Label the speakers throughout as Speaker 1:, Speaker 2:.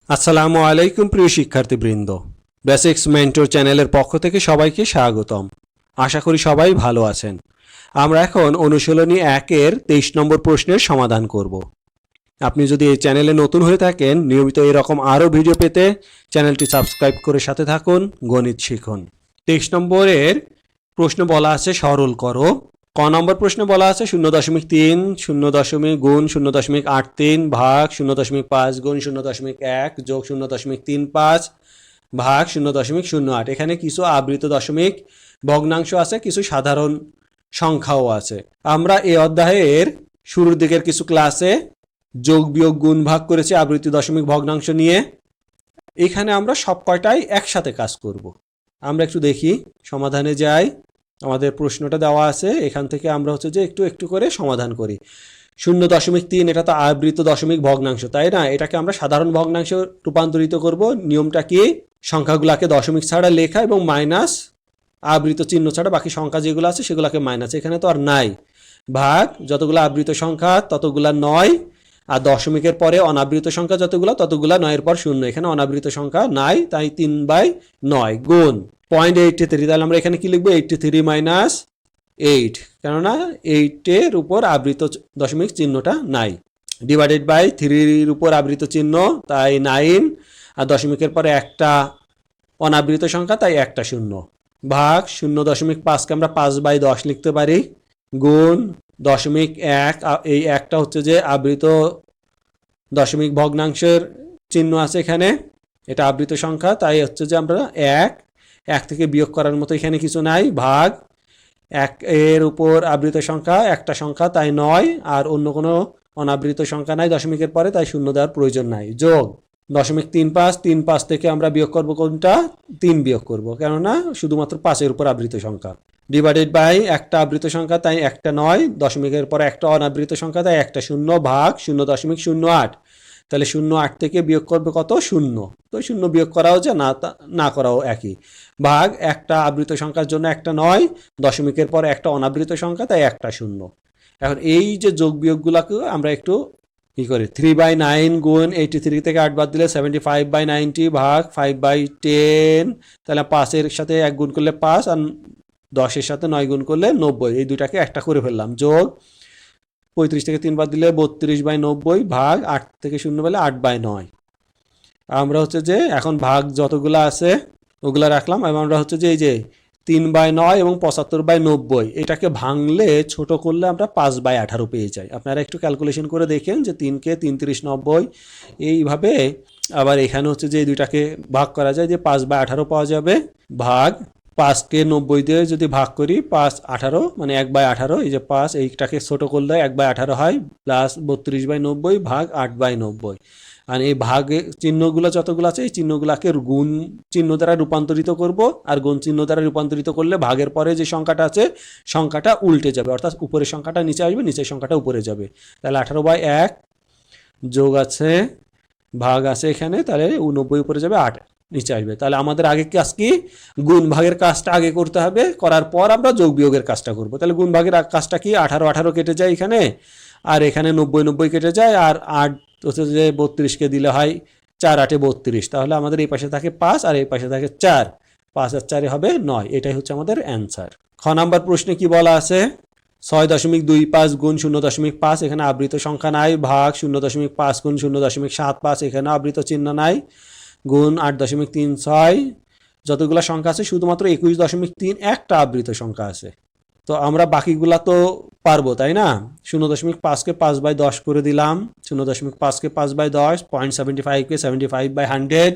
Speaker 1: আসসালামু আলাইকুম প্রিয় শিক্ষার্থীবৃন্দ, বেসিক্স মেন্টর চ্যানেলের পক্ষ থেকে সবাইকে স্বাগতম। আশা করি সবাই ভালো আছেন। আমরা এখন অনুশীলনী 1-এর 23 নম্বর প্রশ্নের সমাধান করব। আপনি যদি এই চ্যানেলে নতুন হয়ে থাকেন, নিয়মিত এরকম আরও ভিডিও পেতে চ্যানেলটি সাবস্ক্রাইব করে সাথে থাকুন। গণিত শিখুন। 23 নম্বরের প্রশ্ন বলা আছে সরল করো। ক নম্বর প্রশ্নে বলা আছে 0.3 0 গুণ 0.83 ভাগ 0.5 গুণ 0.1 যোগ 0.35 ভাগ 0.08। এখানে কিছু আবৃত দশমিক ভগ্নাংশ আছে, কিছু সাধারণ সংখ্যাও আছে। আমরা এই অধ্যায়ের শুরুর দিকের কিছু ক্লাসে যোগ বিয়োগ গুণ ভাগ করেছি আবৃত দশমিক ভগ্নাংশ নিয়ে। এখানে আমরা সব কয়টাই একসাথে কাজ করব। আমরা একটু দেখি, সমাধানে যাই। আমাদের প্রশ্নটা দেওয়া আছে, এখান থেকে আমরা একটু একটু করে সমাধান করি। 0.3 এটা তো আবৃত দশমিক ভগ্নাংশ, তাই না? এটাকে আমরা সাধারণ ভগ্নাংশ রূপান্তরিত করব। নিয়মটা কি? সংখ্যাগুলোকে দশমিক ছাড়া লেখা এবং মাইনাস আবৃত চিহ্ন ছাড়া বাকি সংখ্যা যেগুলো আছে সেগুলোকে মাইনাস। এখানে তো আর নাই। ভাগ যতগুলো আবৃত সংখ্যা ততগুলা 9, আর দশমিকের পরে অনাবৃত সংখ্যা যতগুলো ততগুলা 9-এর পর 0। এখানে অনাবৃত সংখ্যা নাই, তাই 3/9 গুণ 0.83। তাহলে আমরা এখানে কি লিখবো? 83 মাইনাস 8, কেননা 8-এর উপর আবৃত দশমিক চিহ্নটা নাই। ডিভাইডেড বাই 3-এর উপর আবৃত চিহ্ন, তাই 9, আর দশমিকের পরে একটা অনাবৃত সংখ্যা, তাই একটা 0। ভাগ 0.5কে আমরা 5/10 লিখতে পারি, গুণ 0.1, এই একটা যে আবৃত দশমিক ভগ্নাংশের চিহ্ন আছে এখানে, এটা আবৃত সংখ্যা, তাই যে আমরা 1 থেকে বিয়োগ করার মতো এখানে কিছু নাই। ভাগ 1-এর উপর আবৃত সংখ্যা একটা সংখ্যা, তাই 9, আর অন্য কোনো অনাবৃত সংখ্যা নাই দশমিকের পরে, তাই 0 দেওয়ার প্রয়োজন নাই। যোগ 0.35 থেকে আমরা বিয়োগ করব কোনটা? 3 বিয়োগ করব, কেননা শুধুমাত্র 5-এর উপর আবৃত সংখ্যা। ডিভাইডেড বাই একটা আবৃত সংখ্যা, তাই একটা 9, দশমিকের পরে একটা অনাবৃত সংখ্যা, তাই একটা 0। ভাগ 0.08। তাহলে 0.8 থেকে বিয়োগ করবে কত? 0। তো 0 বিয়োগ করাও যে না করাও একই। ভাগ একটা আবৃত সংখ্যার জন্য একটা 9, দশমিকের পরে একটা অনাবৃত সংখ্যা, তাই একটা 0। এখন এই যে যোগ বিয়োগগুলোকে আমরা একটু কি করি? 3/9 গুণ 83 থেকে 8 বাদ দিলে 75/90 ভাগ 5/10। তাহলে 5-এর সাথে 1 গুণ করলে 5, আর 10-এর সাথে 9 গুণ করলে 90। এই দুইটাকে একটা করে ফেললাম। যোগ 35 থেকে 3 বাদ দিলে 32/90 ভাগ 8 থেকে 0 পেলে 8/9। আমরা যে এখন ভাগ যতগুলো আছে ওগুলা রাখলাম, এবং আমরা এই যে 3/9 এবং 75/90 এটাকে ভাঙলে ছোট করলে আমরা 5/18 পেয়ে যাই। আপনারা একটু ক্যালকুলেশন করে দেখেন যে 3কে 33 90 এইভাবে। আবার এখানে যে এই দুইটাকে ভাগ করা যায়, যে 5/18 পাওয়া যাবে। ভাগ 5কে 90 দিয়ে যদি ভাগ করি, 5/18 মানে 1/18। এই যে 5 এইটাকে ছোট করলে 1/18 হয়, প্লাস 32/90 ভাগ 8/90। আর এই ভাগে চিহ্নগুলো যতগুলো আছে এই চিহ্নগুলোকে গুণ চিহ্ন দ্বারা রূপান্তরিত করব, আর গুণ চিহ্ন দ্বারা রূপান্তরিত করলে ভাগের পরে যে সংখ্যাটা আছে সংখ্যাটা উল্টে যাবে, অর্থাৎ উপরের সংখ্যাটা নিচে আসবে, নিচের সংখ্যাটা উপরে যাবে। তাহলে 18/1 যোগ আছে ভাগ আছে এখানে, তাহলে 90 উপরে যাবে, 8 নিচে আসবে। তাহলে আমাদের আগে কাজ কি? গুণ ভাগের কাজটা আগে করতে হবে, করার পর আমরা যোগ বিয়োগের কাজটা করব। তাহলে গুণ ভাগের কাজটা কি? 18 কেটে যায় এখানে, আর এখানে 90 কেটে যায়, আর 8 যে 32কে দিলে হয় 4 8 32। তাহলে আমাদের এই পাশে থাকে 5 আর এই পাশে থাকে 4, 5 আর 4 হবে 9। এটাই আমাদের অ্যান্সার। খ নাম্বার প্রশ্নে কি বলা আছে? 6.25 গুণ 0.5, এখানে আবৃত সংখ্যা নাই। ভাগ 0.5 গুণ 0.75, এখানে আবৃত চিহ্ন নাই। গুণ 8.36। যতগুলো সংখ্যা আছে শুধুমাত্র 21.3 একটা আবৃত সংখ্যা আছে। তো আমরা বাকিগুলা তো পারবো, তাই না? 0.5কে 5/10 করে দিলাম, 0.5কে 5/10, 0.75কে 75/100,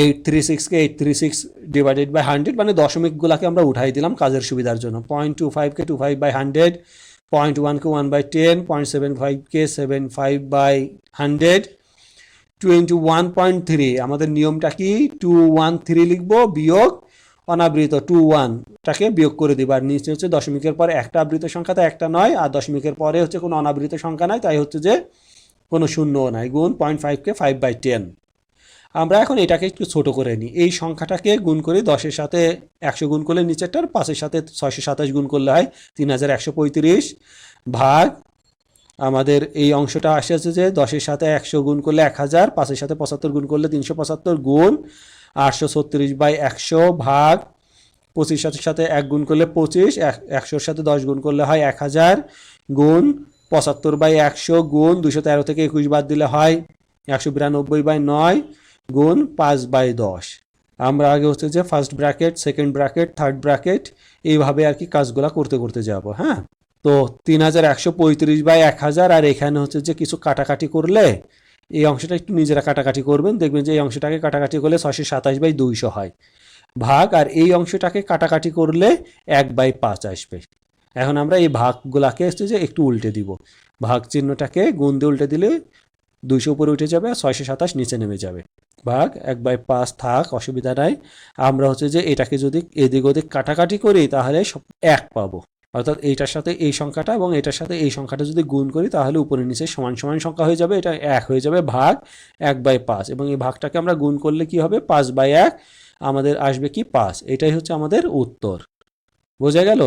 Speaker 1: 836কে 836 ডিভাইডেড বাই 100, মানে দশমিকগুলাকে আমরা উঠাই দিলাম কাজের সুবিধার জন্য। 0.25কে 25/100, 0.1কে 1/10, 0.75কে 75/100, 21.3। আমাদের নিয়মটা কি? 213 লিখবো, বিয়োগ অনাবৃত 21টাকে বিয়োগ করে দিব, আর নিচে দশমিকের পরে একটা আবৃত সংখ্যা, তাই একটা 9, আর দশমিকের পরে কোনো অনাবৃত সংখ্যা নাই, তাই যে কোনো শূন্যও নাই। গুণ 0.5কে 5/10। আমরা এখন এটাকে একটু ছোট করে নিই। এই সংখ্যাটাকে গুণ করি 10-এর সাথে 100 গুণ করলে নিচেরটার, 5-এর সাথে 627 গুণ করলে হয় 3135। ভাগ আমাদের এই অংশটা আসছে যে 10-এর সাথে 100 গুণ করলে 1000, 5-এর সাথে 75 গুণ করলে 375 গুণ 836/100 ভাগ 25 সাথে 1 গুণ করলে 25, 100-এর সাথে 10 গুণ করলে হয় 1000 গুণ 75/100 গুণ 213 থেকে 21 বাদ দিলে হয় 192/9 গুণ 5/10। আমরা আগে হচ্ছে যে first bracket, second bracket, third bracket এইভাবে আর কি কাজগুলো করতে করতে যাব। হ্যাঁ, তো 3135/1000, আর এখানে হচ্ছে যে কিছু কাটাকাটি করলে এই অংশটা একটু নিজেরা কাটাকাটি করবেন, দেখবেন যে এই অংশটাকে কাটাকাটি করলে 627/200 হয় ভাগ, আর এই অংশটাকে কাটাকাটি করলে 1/5 আসবে। এখন আমরা এই ভাগগুলাকে হচ্ছে যে একটু উল্টে দিব, ভাগ চিহ্নটাকে গুণ দিয়ে উল্টে দিলে 200 উপরে উঠে যাবে আর 627 নিচে নেমে যাবে। ভাগ 1/5 থাক, অসুবিধা নাই। আমরা হচ্ছে যে এটাকে যদি এদিক ওদিক কাটাকাটি করি তাহলে 1 পাবো, অর্থাৎ এইটার সাথে এই সংখ্যাটা এবং এটার সাথে এই সংখ্যাটা যদি গুণ করি তাহলে উপরে নিচে সমান সমান সংখ্যা হয়ে যাবে, এটা 1 হয়ে যাবে ভাগ 1/5, এবং এই ভাগটাকে আমরা গুণ করলে কি হবে 5/1, আমাদের আসবে কি 5। এটাই হচ্ছে আমাদের উত্তর। বোঝা গেল?